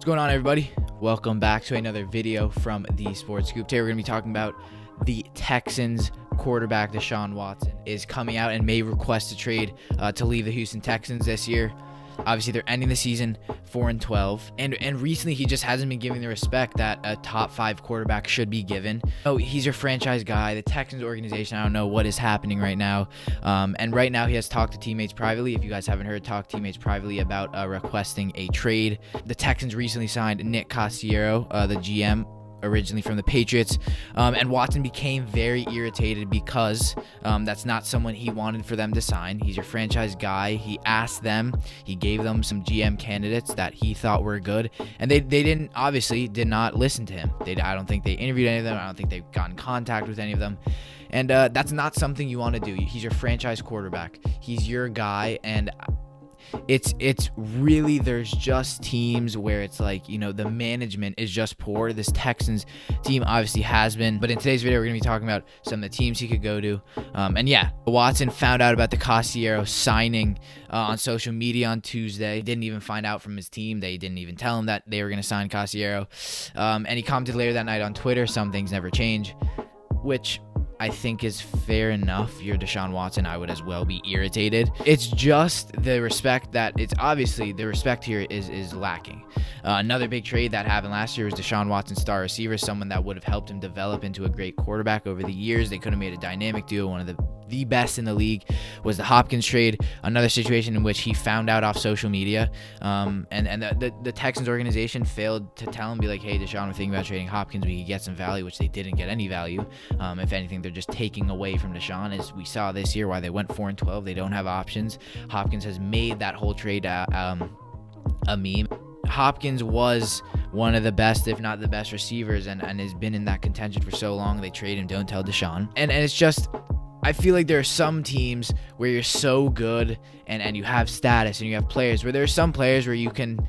What's going on, everybody? Welcome back to another video from the Sports Scoop. Today we're going to be talking about the Texans quarterback Deshaun Watson is coming out and may request a trade to leave the Houston Texans this year. Obviously, they're ending the season 4-12, and recently he just hasn't been given the respect that a top 5 quarterback should be given. Oh, he's your franchise guy. The Texans organization, I don't know what is happening right now. And right now he has talked to teammates privately. If you guys haven't heard, talk to teammates privately about requesting a trade. The Texans recently signed Nick Castiero, the GM, originally from the Patriots, and Watson became very irritated because that's not someone he wanted for them to sign. He's your franchise guy. He asked them, he gave them some GM candidates that he thought were good, and they did not listen to him. I don't think they interviewed any of them. I don't think they've got in contact with any of them. And that's not something you want to do. He's your franchise quarterback. He's your guy, and it's really, there's just teams where it's like, you know, the management is just poor. This Texans team obviously has been, but in today's video we're going to be talking about some of the teams he could go to. And yeah, Watson found out about the Castiero signing on social media on Tuesday. Didn't even find out from his team. They didn't even tell him that they were going to sign Castiero. And he commented later that night on Twitter, "Some things never change," which I think is fair enough. You're Deshaun Watson, I would as well be irritated. It's just the respect that it's obviously the respect here is lacking. Another big trade that happened last year was Deshaun Watson's star receiver, someone that would have helped him develop into a great quarterback over the years. They could have made a dynamic duo. One of the best in the league was the Hopkins trade, another situation in which he found out off social media, and the Texans organization failed to tell him, be like, "Hey, Deshaun, we're thinking about trading Hopkins. We could get some value," which they didn't get any value. If anything, they're just taking away from Deshaun, as we saw this year, why they went 4-12. They don't have options. Hopkins has made that whole trade a meme. Hopkins was one of the best, if not the best, receivers, and has been in that contention for so long. They trade him, don't tell Deshaun. And it's just, I feel like there are some teams where you're so good and you have status and you have players, where there are some players where you can,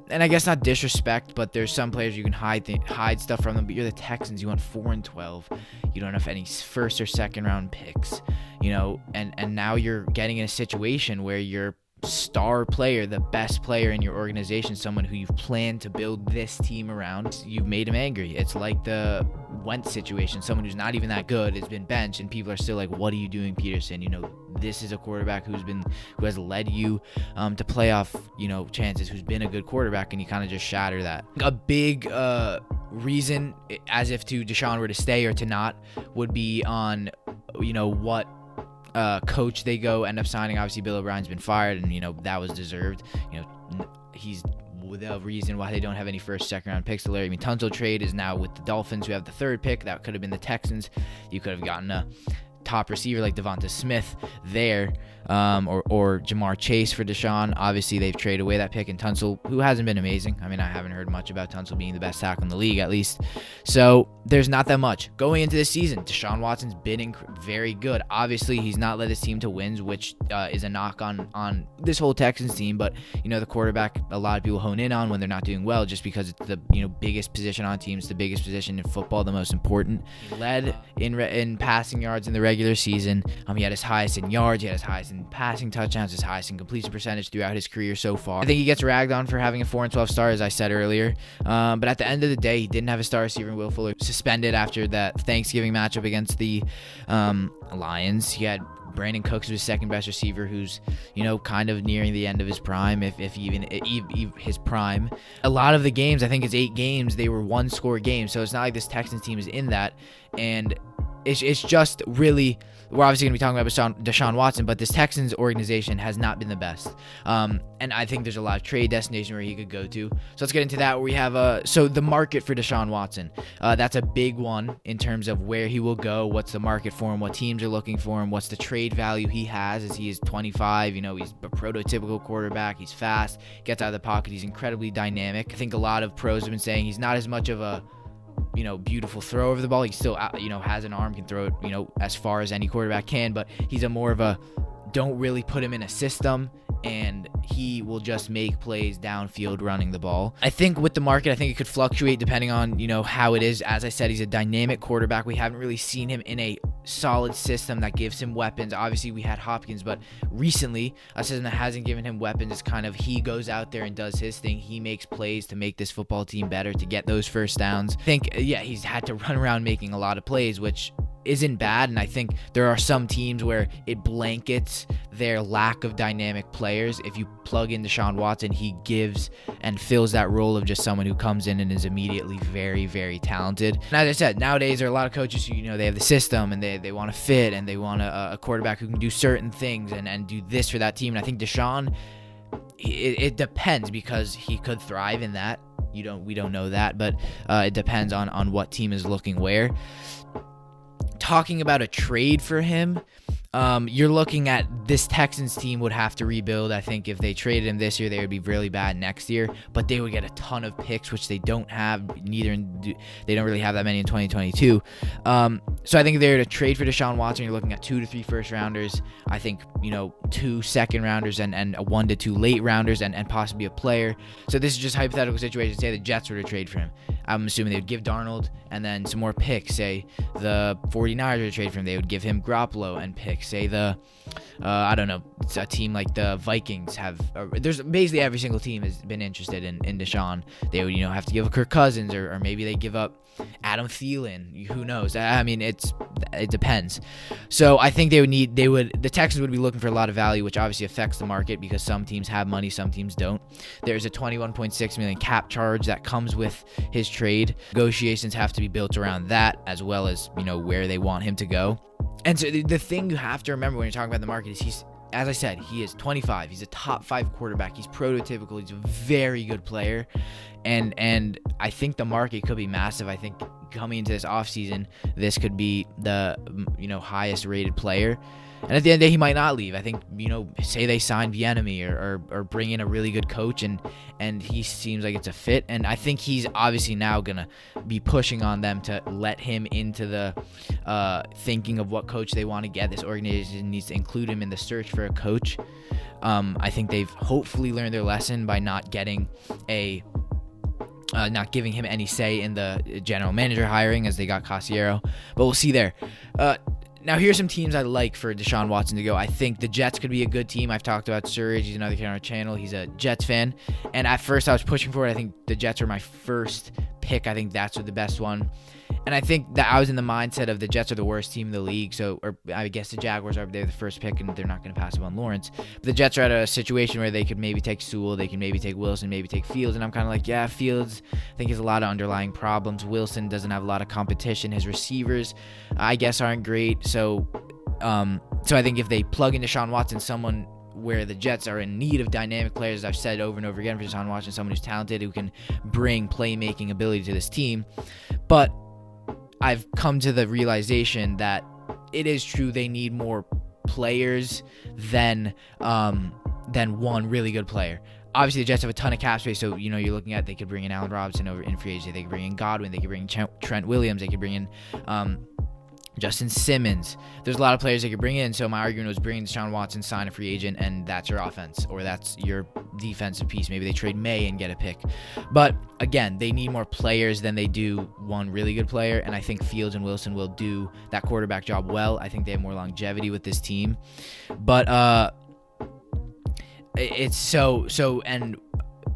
and I guess not disrespect, but there's some players you can hide stuff from them. But you're the Texans. You went 4-12. You don't have any first or second round picks, you know, and now you're getting in a situation where your star player, the best player in your organization, someone who you've planned to build this team around, you've made him angry. It's like the Wentz situation. Someone who's not even that good has been benched, and people are still like, "What are you doing, Peterson? You know, this is a quarterback who has led you to playoff, you know, chances, who's been a good quarterback," and you kind of just shatter that. A big reason, as if to Deshaun were to stay or to not, would be on, you know, what coach they end up signing. Obviously, Bill O'Brien's been fired, and you know that was deserved. You know, he's the reason why they don't have any first, second round picks. The Larry Tunsil trade is now with the Dolphins, who have the 3rd pick. That could have been the Texans. You could have gotten a top receiver like Devonta Smith there, or Jamar Chase for Deshaun. Obviously, they've traded away that pick, and Tunsil, who hasn't been amazing. I mean, I haven't heard much about Tunsil being the best tackle in the league, at least. So there's not that much going into this season. Deshaun Watson's been very good. Obviously, he's not led his team to wins, which is a knock on this whole Texans team. But you know, the quarterback, a lot of people hone in on when they're not doing well, just because it's the, you know, biggest position on teams, the biggest position in football, the most important. He led in passing yards in the regular season. He had his highest in yards. He had his highest in passing touchdowns, his highest in completion percentage throughout his career so far. I think he gets ragged on for having a 4-12 start, as I said earlier. But at the end of the day, he didn't have a star receiver in Will Fuller, suspended after that Thanksgiving matchup against the Lions. He had Brandon Cooks, was his second best receiver, who's, you know, kind of nearing the end of his prime, if even his prime. A lot of the games, I think it's 8 games, they were 1-score games. So it's not like this Texans team is in that. And it's just really, we're obviously going to be talking about Deshaun Watson, but this Texans organization has not been the best. And I think there's a lot of trade destination where he could go to. So let's get into that, where we have so the market for Deshaun Watson. That's a big one in terms of where he will go, what's the market for him, what teams are looking for him, what's the trade value he has, as he is 25. You know, he's a prototypical quarterback. He's fast, gets out of the pocket. He's incredibly dynamic. I think a lot of pros have been saying he's not as much of a, you know, beautiful throw over the ball. He still, you know, has an arm, can throw it, you know, as far as any quarterback can, but he's a more of a, don't really put him in a system and he will just make plays downfield running the ball. I think with the market, I think it could fluctuate depending on, how it is. As I said, he's a dynamic quarterback. We haven't really seen him in a solid system that gives him weapons. Obviously, we had Hopkins, but recently, a system that hasn't given him weapons is kind of he goes out there and does his thing. He makes plays to make this football team better, to get those first downs. I think, he's had to run around making a lot of plays, which isn't bad, and I think there are some teams where it blankets their lack of dynamic players. If you plug in Deshaun Watson, he gives and fills that role of just someone who comes in and is immediately very, very talented. And as I said, nowadays there are a lot of coaches who, they have the system and they want to fit, and they want a quarterback who can do certain things and do this for that team. And I think Deshaun, it depends, because he could thrive in that. We don't know that, but it depends on what team is looking where. Talking about a trade for him, you're looking at this Texans team would have to rebuild. I think if they traded him this year, they would be really bad next year, but they would get a ton of picks, which they don't have. They don't really have that many in 2022. So I think if they were to trade for Deshaun Watson, you're looking at 2 to 3 first rounders. I think, 2 second rounders and 1 to 2 late rounders and possibly a player. So this is just a hypothetical situation. Say the Jets were to trade for him. I'm assuming they would give Darnold and then some more picks. Say the 49ers were to trade for him, they would give him Garoppolo and picks. Say it's a team like the Vikings have. There's basically every single team has been interested in Deshaun. They would have to give up Kirk Cousins, or maybe they give up Adam Thielen. Who knows? I mean, it depends. So I think the Texans would be looking for a lot of value, which obviously affects the market because some teams have money, some teams don't. There's a $21.6 million cap charge that comes with his trade. Negotiations have to be built around that, as well as where they want him to go. And so the thing you have to remember when you're talking about the market is as I said, he is 25. He's a top 5 quarterback. He's prototypical. He's a very good player. And I think the market could be massive. I think coming into this offseason, this could be the, highest rated player. And at the end of the day, he might not leave. I think, say they sign Bieniemy or bring in a really good coach and he seems like it's a fit. And I think he's obviously now going to be pushing on them to let him into the thinking of what coach they want to get. This organization needs to include him in the search for a coach. I think they've hopefully learned their lesson by not giving him any say in the general manager hiring, as they got Casiero. But we'll see there. Now, here's some teams I like for Deshaun Watson to go. I think the Jets could be a good team. I've talked about Surridge. He's another kid on our channel. He's a Jets fan. And at first, I was pushing for it. I think the Jets are my first pick. I think that's the best one. And I think that I was in the mindset of the Jets are the worst team in the league. Or I guess the Jaguars are. They're the first pick, and they're not going to pass up on Lawrence. But the Jets are at a situation where they could maybe take Sewell. They can maybe take Wilson, maybe take Fields. And I'm kind of like, yeah, Fields, I think he has a lot of underlying problems. Wilson doesn't have a lot of competition. His receivers, I guess, aren't great. So I think if they plug in Deshaun Watson, someone where the Jets are in need of dynamic players, as I've said over and over again for Deshaun Watson, someone who's talented, who can bring playmaking ability to this team. But I've come to the realization that it is true they need more players than one really good player. Obviously, the Jets have a ton of cap space, so you're looking at they could bring in Allen Robinson over in free agency. They could bring in Godwin. They could bring in Trent Williams. They could bring in Justin Simmons. There's a lot of players they could bring in. So my argument was bring Deshaun Watson, sign a free agent, and that's your offense, or that's your defensive piece. Maybe they trade May and get a pick. But again, they need more players than they do one really good player, and I think Fields and Wilson will do that quarterback job well. I think they have more longevity with this team. But it's so and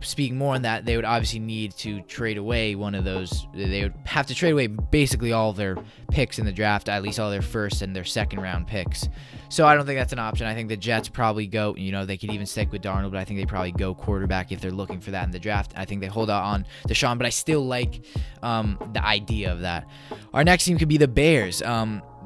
speaking more on that, they would obviously need to trade away one of those. They would have to trade away basically all their picks in the draft, at least all their first and their second round picks. So I don't think that's an option. I think the Jets probably go, they could even stick with Darnold, but I think they probably go quarterback if they're looking for that in the draft. I think they hold out on Deshaun, but I still like the idea of that. Our next team could be the Bears.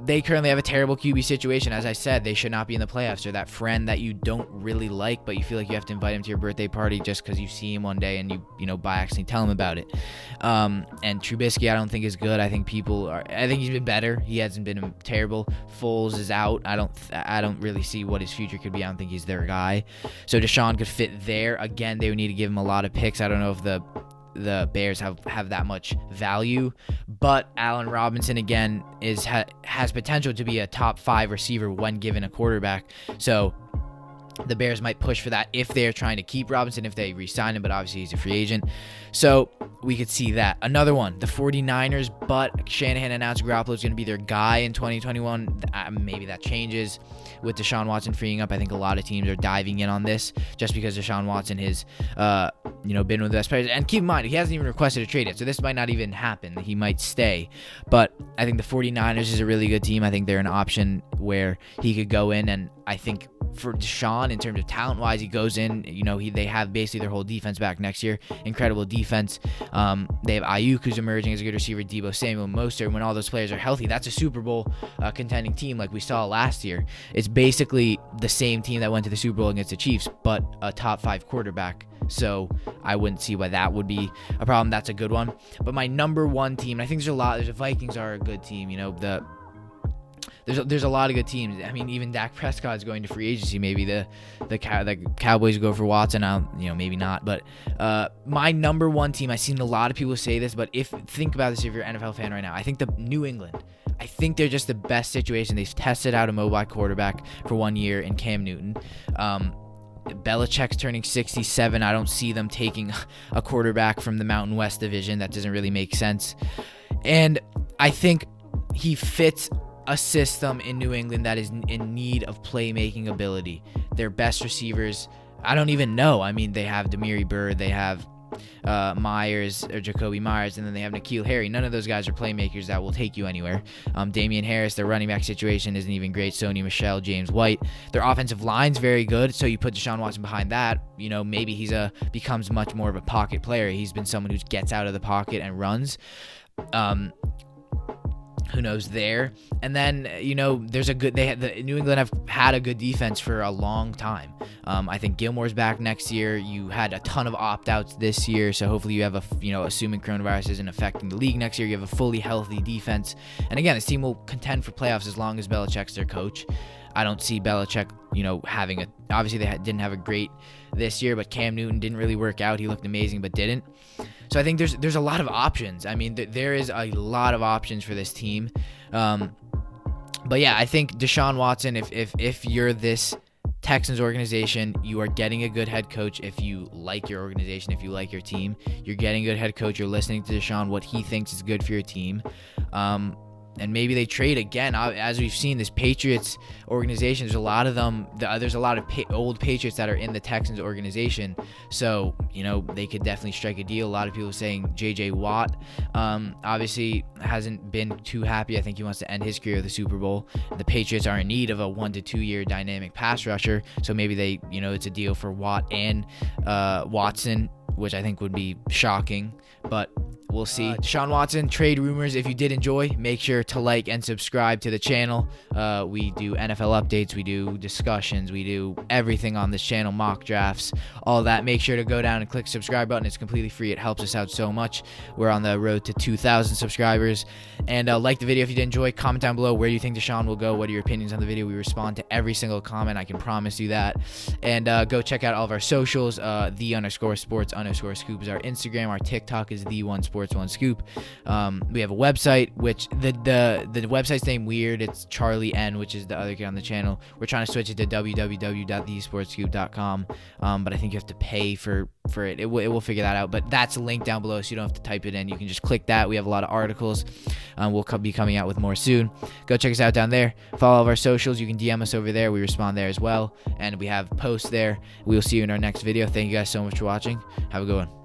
They currently have a terrible QB situation. As I said, they should not be in the playoffs. They're that friend that you don't really like, but you feel like you have to invite him to your birthday party just because you see him one day and you by accident tell him about it. And Trubisky, I don't think is good. I think he's been better. He hasn't been terrible. Foles is out. I don't really see what his future could be. I don't think he's their guy. So Deshaun could fit there. Again, they would need to give him a lot of picks. I don't know if the Bears have that much value, but Allen Robinson again has potential to be a top 5 receiver when given a quarterback. So the Bears might push for that if they're trying to keep Robinson, if they re-sign him, but obviously he's a free agent. So we could see that. Another one, the 49ers, but Shanahan announced Garoppolo is going to be their guy in 2021. Maybe that changes with Deshaun Watson freeing up. I think a lot of teams are diving in on this just because Deshaun Watson has been one of the best players. And keep in mind, he hasn't even requested a trade yet, so this might not even happen. He might stay. But I think the 49ers is a really good team. I think they're an option where he could go in, and I think for Deshaun, in terms of talent-wise, he goes in, they have basically their whole defense back next year. Incredible defense. They have Ayuk, who's emerging as a good receiver, Deebo Samuel, Mostert. When all those players are healthy, that's a Super Bowl contending team like we saw last year. It's basically the same team that went to the Super Bowl against the Chiefs, but a top 5 quarterback. So I wouldn't see why that would be a problem. That's a good one. But my number one team, and I think the Vikings are a good team. There's a lot of good teams. I mean, even Dak Prescott is going to free agency. Maybe the Cowboys go for Watson. Maybe not. But my number one team, I've seen a lot of people say this, but think about this if you're an NFL fan right now. I think the New England. I think they're just the best situation. They've tested out a mobile quarterback for 1 year in Cam Newton. Belichick's turning 67. I don't see them taking a quarterback from the Mountain West division. That doesn't really make sense. And I think he fits a system in New England that is in need of playmaking ability. Their best receivers, I don't even know. I mean, they have Demiri Bird, they have Jacoby Myers, and then they have N'Keal Harry. None of those guys are playmakers that will take you anywhere. Damian Harris, their running back situation isn't even great. Sony Michel, James White. Their offensive line's very good, so you put Deshaun Watson behind that. Maybe he becomes much more of a pocket player. He's been someone who gets out of the pocket and runs. Who knows there? And then there's New England have had a good defense for a long time. I think Gilmore's back next year. You had a ton of opt-outs this year, so hopefully you have assuming coronavirus isn't affecting the league next year, you have a fully healthy defense. And again, this team will contend for playoffs as long as Belichick's their coach. I don't see Belichick, having obviously they didn't have a great this year, but Cam Newton didn't really work out. He looked amazing, but didn't. So I think there's a lot of options. I mean, there is a lot of options for this team. But yeah, I think Deshaun Watson, if you're this Texans organization, you are getting a good head coach. If you like your organization, if you like your team, you're getting a good head coach. You're listening to Deshaun, what he thinks is good for your team. And maybe they trade again. As we've seen, this Patriots organization, there's a lot of them. There's a lot of old Patriots that are in the Texans organization. So, they could definitely strike a deal. A lot of people saying J.J. Watt obviously hasn't been too happy. I think he wants to end his career with the Super Bowl. The Patriots are in need of a 1 to 2 year dynamic pass rusher. So maybe it's a deal for Watt and Watson, which I think would be shocking. But we'll see. Deshaun Watson, trade rumors. If you did enjoy, make sure to like and subscribe to the channel. We do NFL updates. We do discussions. We do everything on this channel, mock drafts, all that. Make sure to go down and click the subscribe button. It's completely free. It helps us out so much. We're on the road to 2,000 subscribers. And like the video if you did enjoy. Comment down below where you think Deshaun will go. What are your opinions on the video? We respond to every single comment. I can promise you that. And go check out all of our socials. _sports_scoop is our Instagram. Our TikTok is _1sports1scoop. We have a website, which the website's name weird. It's Charlie N, which is the other kid on the channel. We're trying to switch it to www.thesportscoop.com, but I think you have to pay for it. It will figure that out, but that's linked down below, so you don't have to type it in. You can just click that. We have a lot of articles. We'll be coming out with more soon. Go check us out down there. Follow all of our socials. You can DM us over there. We respond there as well, and we have posts there. We will see you in our next video. Thank you guys so much for watching. Have a good one.